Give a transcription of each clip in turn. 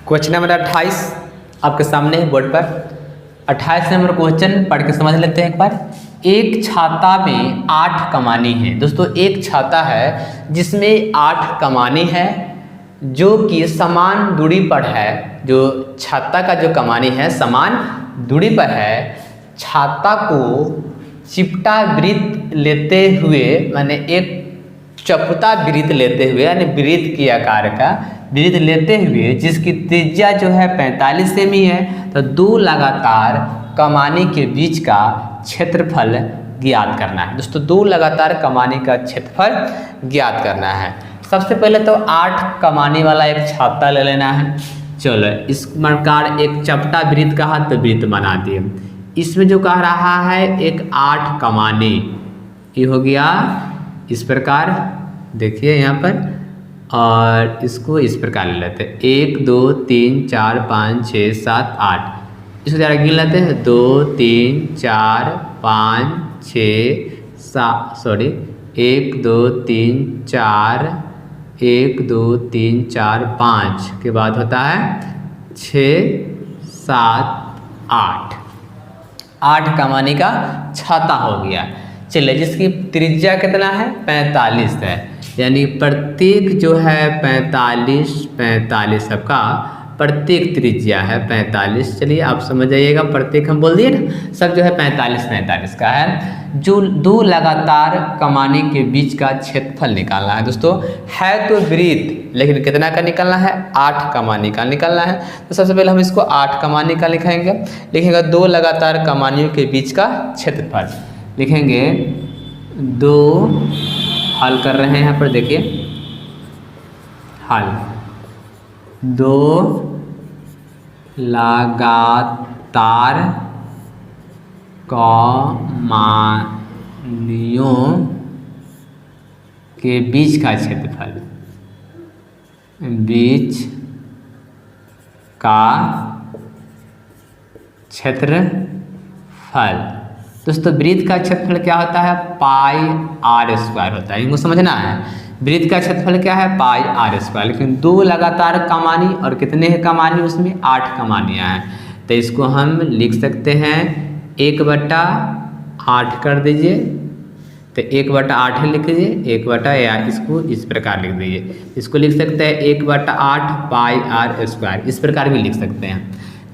Question number 28 आपके सामने है बोर्ड पर। 28 नंबर क्वेश्चन पढ़ के समझ लेते हैं एक बार। एक छाता में 8 कमानी है। दोस्तों एक छाता है जिसमें 8 कमानी है जो कि समान दूरी पर है। जो छाता का जो कमानी है समान दूरी पर है। छाता को चिपटा वृत्त लेते हुए माने एक चपटा वृत्त लेते हुए यानी वृत्त की आकार का वृत्त लेते हुए जिसकी त्रिज्या जो है 45 सेमी है, तो 2 लगातार कमानी के बीच का क्षेत्रफल ज्ञात करना है। दोस्तों 2 लगातार कमानी का क्षेत्रफल ज्ञात करना है। सबसे पहले तो 8 कमानी वाला एक छाता ले लेना है। चलो इस प्रकार एक चपटा वृत्त का हाथ तो वृत्त बना दिए। इसमें जो कह रहा है एक 8 कमानी, ये हो गया इस प्रकार, देखिए यहाँ पर, और इसको इस प्रकार ले लेते हैं 1 2 3 4 5 6 7 8। इसको ज़रा गिन लेते हैं 2 3 4 5 6 7 1 2 3 4 1 2 3 4 5 के बाद होता है 6 7 8 कमानी का छाता हो गया। चलिए जिसकी त्रिज्या कितना है 45 है, यानी प्रत्येक जो है 45 सबका प्रत्येक त्रिज्या है 45। चलिए आप समझ जाइएगा, प्रत्येक हम बोल दिए ना, सब जो है 45 का है। जो 2 लगातार कमानी के बीच का क्षेत्रफल निकालना है। दोस्तों है तो वृत्त लेकिन कितना का निकालना है 8 कमानी का निकालना है। तो सबसे पहले हम इसको 8 कमानी का लिखेंगे 2 लगातार कमानियों के बीच का क्षेत्रफल लिखेंगे। 2 हल कर रहे हैं यहाँ पर, देखिए हल 2 लगातार कमानियों के बीच का क्षेत्रफल, बीच का क्षेत्रफल। दोस्तों वृत्त का क्षेत्रफल क्या होता है पाई r स्क्वायर होता है, इनको समझना है। वृत्त का क्षेत्रफल क्या है पाई r स्क्वायर, लेकिन 2 लगातार कमानी और कितने हैं कमानी, उसमें 8 कमानियाँ हैं। तो इसको हम लिख सकते हैं 1/8 कर दीजिए, तो 1/8 लिख दीजिए 1 या इसको इस प्रकार लिख दीजिए। इसको लिख सकते हैं 1/8 पाई r स्क्वायर, इस प्रकार भी लिख सकते हैं।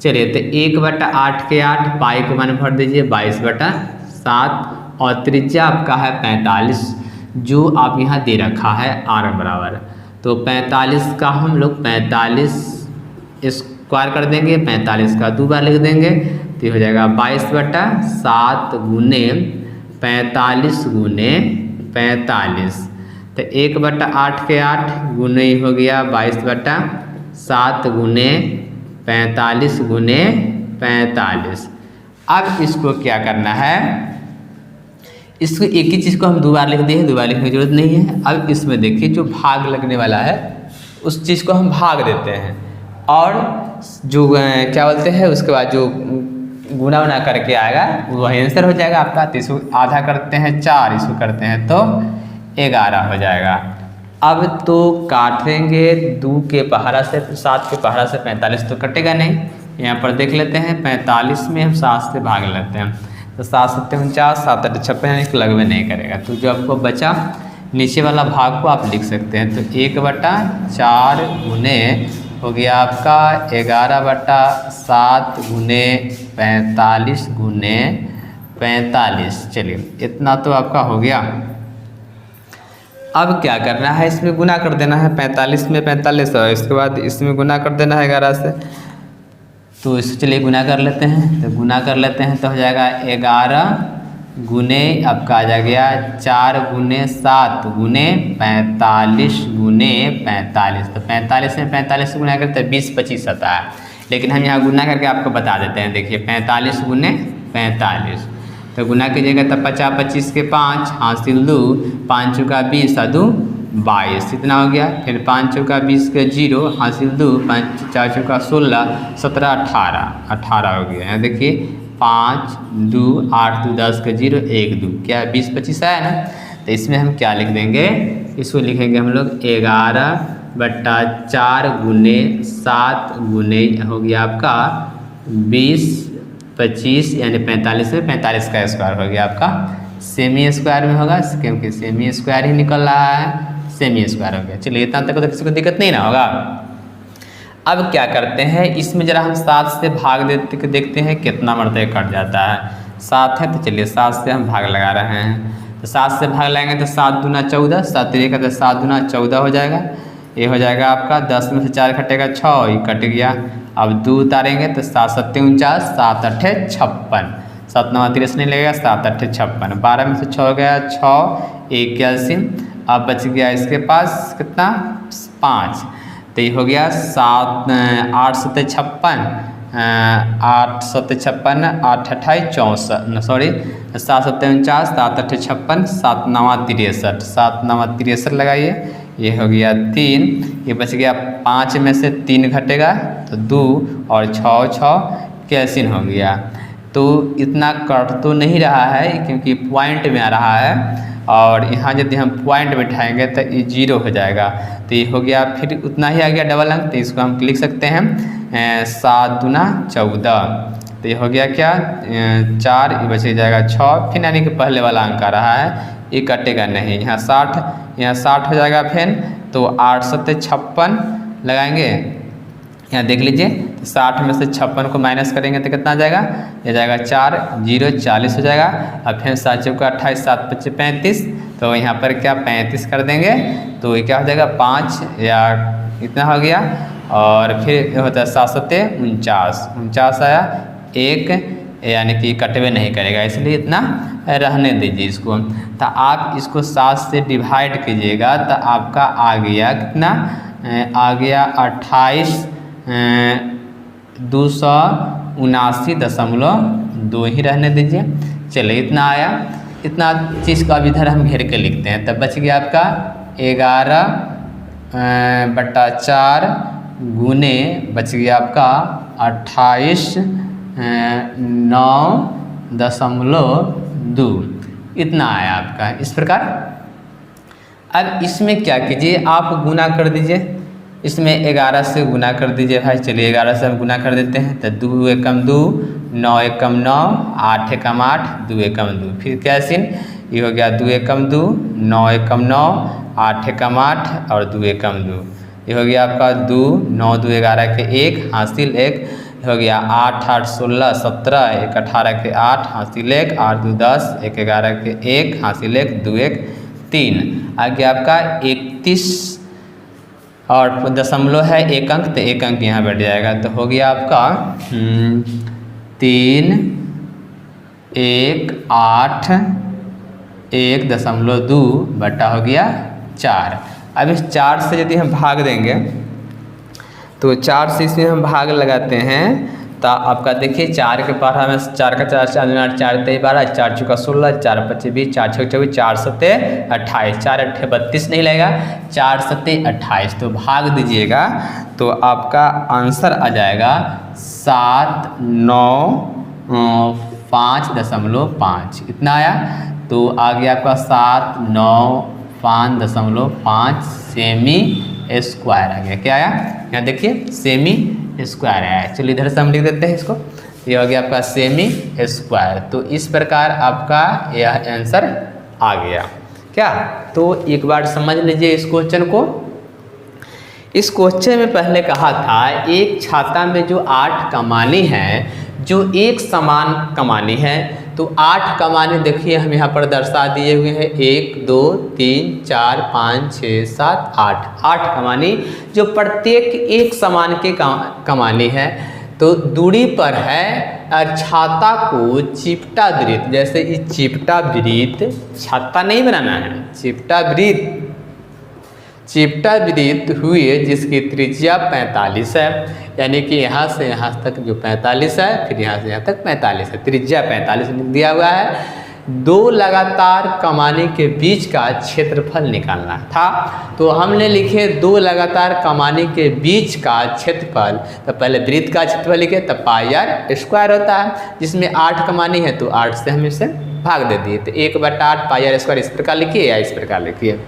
चलिए तो 1/8 के 8 पाई के मान भर दीजिए 22/7 और त्रिज्या आपका है 45 जो आप यहाँ दे रखा है r बराबर। तो 45 का हम लोग 45 स्क्वायर कर देंगे, 45 का 2 बार लिख देंगे, तो हो जाएगा 22/7 गुने 45 गुने 45। तो 1/8 के 8 गुने हो गया 22/7 गुने 45 गुने 45। अब इसको क्या करना है, इसको एक ही चीज़ को हम 2 बार लिख दिए, 2 बार लिखने की जरूरत नहीं है। अब इसमें देखिए जो भाग लगने वाला है उस चीज़ को हम भाग देते हैं और जो क्या बोलते हैं उसके बाद जो गुना उना करके आएगा वही आंसर हो जाएगा आपका। तो इसको आधा करते हैं 4, इसको करते हैं तो 11 हो जाएगा। अब तो काटेंगे 2 के पहाड़ा से, 7 के पहाड़ा से 45 तो कटेगा नहीं। यहाँ पर देख लेते हैं 45 में हम 7 से भाग लेते हैं, तो 7 7 49 7 8 56 इसको लगभग नहीं करेगा। तो जो आपको बचा नीचे वाला भाग को आप लिख सकते हैं। तो 1/4 गुने हो गया आपका 11/7 गुने 45 गुने 45। चलिए इतना तो आपका हो गया। अब क्या करना है, इसमें गुना कर देना है 45 में 45 और इसके बाद इसमें गुना कर देना है 11 से। तो इसको चलिए गुना कर लेते हैं, तो गुना कर लेते हैं तो हो जाएगा 11 गुने आपका आ जाएगा 4 गुने 7 गुने 45 गुने 45। तो 45 में 45 गुना करते हैं 20 25 आता है, लेकिन हम यहाँ गुना करके आपको बता देते हैं। देखिए 45 गुने 45, तो गुना कीजिएगा तब 50 25 के 5 हासिल 2 5 चौका 20 और 2 22 इतना हो गया। फिर 5 चौका 20 के 0 हासिल 2 5 4 चौका 16 17 18 हो गया। देखिए 5 2 8 2 10 के 0 1 2 क्या 20 25 आया ना। तो इसमें हम क्या लिख देंगे, इसको लिखेंगे हम लोग 11 बट्टा 4 गुने 7 गुने हो गया आपका 20 25 यानी 45 में 45 का स्क्वायर हो गया आपका सेमी स्क्वायर में होगा, क्योंकि सेमी स्क्वायर ही निकल रहा है, सेमी स्क्वायर हो गया। चलिए इतना तक तो किसी को दिक्कत नहीं ना होगा। अब क्या करते हैं, इसमें जरा हम 7 से भाग देखते हैं कितना मरतबा कट जाता है। 7 है तो चलिए 7 से हम भाग लगा रहे हैं। तो 7 से भाग लगाएंगे तो 7 दूना 14, 7 का तो 7 दूना 14 हो जाएगा। ये हो जाएगा आपका 10 में से 4 कटेगा 6, ये कट गया। अब 2 उतारेंगे तो 7 7 49, 7 8 56, 7 9 30 नहीं लगेगा, 7 8 56, 12 में से 6 हो गया 6, 81। अब बच गया इसके पास कितना 5, तो ये हो गया 7 8 7 56, 8 7 56, 8 28 64, सॉरी 7 7 49, 7 8 56, 7 9 63, 7 9 63 लगाइए, ये हो गया 3। ये बच गया 5 में से 3 घटेगा तो 2 और 6 6 कैंसिल हो गया। तो इतना कट तो नहीं रहा है क्योंकि पॉइंट में आ रहा है, और यहाँ यदि हम पॉइंट बैठाएंगे तो ये 0 हो जाएगा। तो ये हो गया, फिर उतना ही आ गया डबल अंक, तो इसको हम लिख सकते हैं 7 दूना 14। तो ये हो गया क्या 4, ये बच जाएगा 6, फिर यानी कि पहले वाला अंक आ रहा है, ये कटेगा नहीं। यहाँ 60 हो जाएगा। फिर तो 8 7 56 लगाएंगे, यहाँ देख लीजिए 60 में से 56 को माइनस करेंगे तो कितना आ जाएगा, ये जाएगा 4 0 40 हो जाएगा। अब फिर 7 चौका 28, 7 5 35, तो यहाँ पर क्या 35 कर देंगे तो ये क्या हो जाएगा 5 या इतना हो गया। और फिर होता है 7 7 49 आया, 1 यानी कि कटवे नहीं करेगा, इसलिए इतना रहने दीजिए इसको। तो आप इसको 7 से डिवाइड कीजिएगा तो आपका आ गया कितना, आ गया 28 279.2 ही रहने दीजिए। चलिए इतना आया, इतना चीज़ का अब इधर हम घेर के लिखते हैं। तब बच गया आपका 11/4 गुने बच गया आपका 28.9.2, इतना आया आपका इस प्रकार। अब इसमें क्या कीजिए, आप गुना कर दीजिए, इसमें 11 से गुना कर दीजिए भाई। चलिए 11 से हम गुना कर देते हैं तो 2 एकम 2, 9 एकम 9, 8 एकम 8, 2 एकम 2, फिर कैसिन ये हो गया 2 एकम 2, 9 एकम 9, 8 एकम 8 और 2 एकम 2, ये हो गया आपका 2 9 2 11 के 1 हासिल 1 हो गया 8 8 16 17, 1 18 के 8 हासिल 1, 8 2 10, 1 11 के 1 हासिल 1, 2 1 3, आगे आपका 31 और दशमलव है 1 अंक, तो 1 अंक यहाँ बैठ जाएगा। तो हो गया आपका 3 1 8 1.2 बटा हो गया 4। अब इस 4 से यदि हम भाग देंगे तो 4 से इसमें हम भाग लगाते हैं तो आपका देखिए 4 के पार हमें 4 का 4 4 4 3 12, 4 चौका 16, 4 5 20, 4 6 24, 4 7 28, 4 8 32 नहीं लगेगा, 4 7 28, तो भाग दीजिएगा तो आपका आंसर आ जाएगा 795.5, इतना आया। तो आ गया आपका 795.5 सेमी स्क्वायर आ गया। क्या आया, यहाँ देखिए सेमी स्क्वायर आया। चलिए इधर से हम लिख देते हैं इसको, ये हो गया आपका सेमी स्क्वायर। तो इस प्रकार आपका यह आंसर आ गया। क्या, तो एक बार समझ लीजिए इस क्वेश्चन को। इस क्वेश्चन में पहले कहा था एक छाता में जो 8 कमानी है, जो एक समान कमानी है, तो 8 कमानी देखिए हम यहाँ पर दर्शा दिए हुए हैं 1 2 3 4 5 6 7 8 कमानी, जो प्रत्येक एक समान के कमानी है। तो दूरी पर है और छाता को चिपटा वृत्त, जैसे ये चिपटा वृत्त, छाता नहीं बनाना है, चिपटा वृत्त हुए जिसकी त्रिज्या 45 है, यानी कि यहाँ से यहाँ तक जो 45 है, फिर यहाँ से यहाँ तक 45 है, त्रिज्या 45 दिया हुआ है। 2 लगातार कमानी के बीच का क्षेत्रफल निकालना था, तो हमने लिखे 2 लगातार कमानी के बीच का क्षेत्रफल। तो पहले वृत्त का क्षेत्रफल लिखे, तब पाई आर स्क्वायर होता है, जिसमें 8 कमानी है तो 8 से हम इसे भाग दे दिए, तो 1/8 पाई आर स्क्वायर इस प्रकार लिखिए या इस प्रकार लिखिए।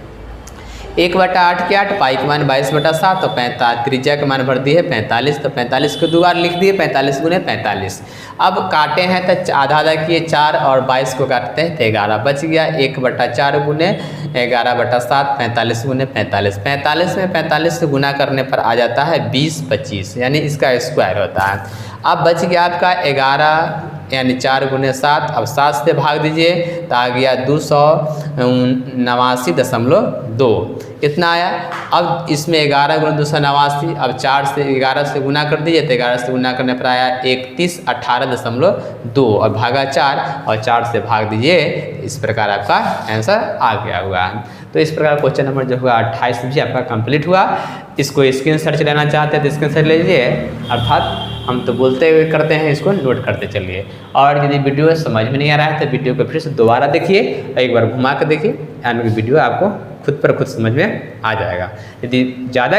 1/8 के 8, पाई के मान 22/7 और 45 त्रिज्या के मान भर दिए 45, तो 45 को 2 बार लिख दिए 45 गुने 45। अब काटे हैं तो आधा आधा किए 4 और 22 को काटते हैं तो 11 बच गया। 1/4 गुने 11/7 45 गुने 45। 45 में 45 से गुना करने पर आ जाता है 20/25 यानी इसका स्क्वायर होता है। अब बच गया आपका 11 यानी 4 गुने 7। अब 7 से भाग दीजिए तो आ गया 289.2 इतना आया। अब इसमें 11 गुने 289, अब 4 से 11 से गुना कर दीजिए तो 11 से गुना करने पर आया 3118.2 और भागा 4 और 4 से भाग दीजिए। इस प्रकार आपका आंसर आ गया हुआ। तो इस प्रकार क्वेश्चन नंबर जो हुआ 28 भी आपका कंप्लीट हुआ। इसको स्क्रीनशॉट लेना चाहते हैं तो स्क्रीनशॉट ले लीजिए, अर्थात हम तो बोलते हुए करते हैं, इसको नोट करते चलिए। और यदि वीडियो समझ में नहीं आ रहा है तो वीडियो को फिर से दोबारा देखिए, एक बार घुमा कर देखिए, यानी वीडियो आपको खुद पर खुद समझ में आ जाएगा। यदि ज़्यादा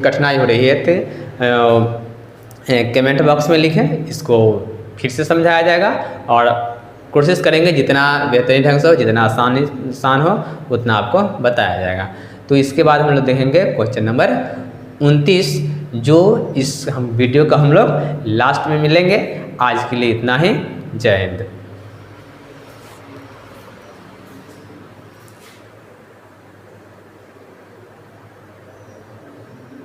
कठिनाई हो रही है तो कमेंट बॉक्स में लिखें, इसको फिर से समझाया जाएगा और कोशिश करेंगे जितना बेहतरीन ढंग से हो, जितना आसान हो उतना आपको बताया जाएगा। तो इसके बाद हम लोग देखेंगे क्वेश्चन नंबर 29, जो इस हम वीडियो का हम लोग लास्ट में मिलेंगे। आज के लिए इतना ही, जय हिंद।